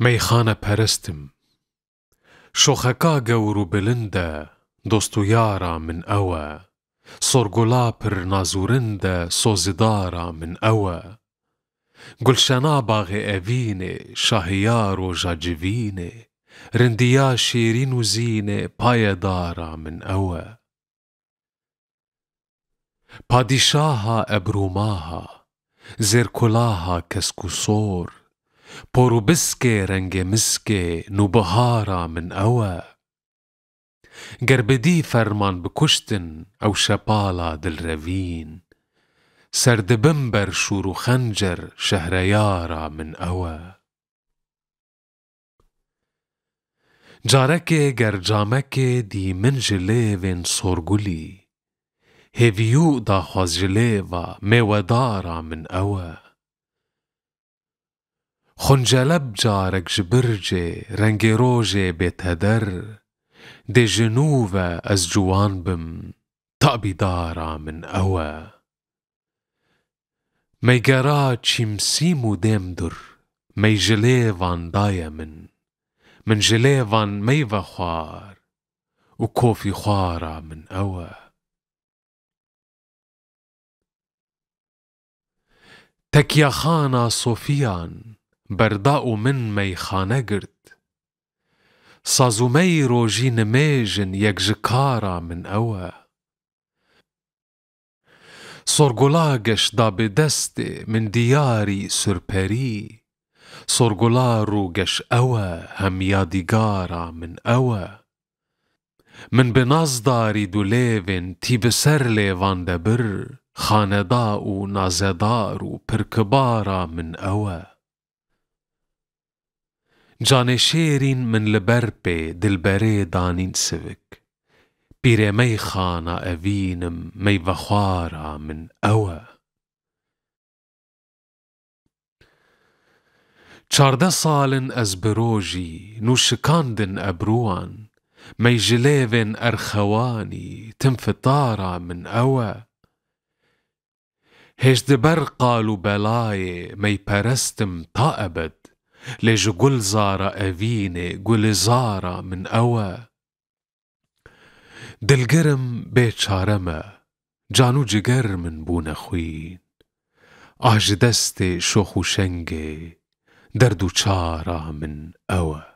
ميخانه پرستم شوخکا گورو بلنده دوستو یارا من اوه سرگولا پر نازورنده سوزدارا من اوه گلشنا باغ اوینه شاهیار و جاجوینه رندیا شیرین و زینه پایدارا من اوه پادشاها ابروماها زرکلاها کسکو سور پورو بسکه رنگ مسکه نوبهارا من اوه گربدی فرمان بکشتن او شپالا دل روین سرد بمبر شورو خنجر شهریارا من اوه جارکه گر جامکه دی من جلیوین سورگولی هیویو دا خواز جلیوه میودارا من اوه خنجلب جارك جبرجي رنگ روجي بيتهدر دي جنوبة از جوان بم طابي دارا من أوا مي جرا تشيمسيمو ديمدر مي جليفان دايا من جليفان ميفا خوار وكوفي خوارا من أوا تكيا خانا صوفيان برداء من ميخانه گرت سازو مي روجي نميجن يك جكارا من اوه سورگولاگش دا بدست من دياري سرپري سورگولا روگش اوه هم يادگارا من اوه من بنازداري دوليوين تي بسر ليوان دبر خانداء و نازدار و پركبارا من اوه جان شیرین من لبرپی دلبره دانین سوک پیره می خانه اوینم می وخوارا من اوه 14 سالن از بروجی نوشکاندن ابروان می جلیوین ارخوانی تنفتارا من اوه هجد برقالو بلاي مي پرستم تا ابد ليج قل زارا أفيني قل زارا من أوا دلقرم بيت شارما جانو جگر من بون خوين آج دست شوخو شنگي دردو چارا من أوا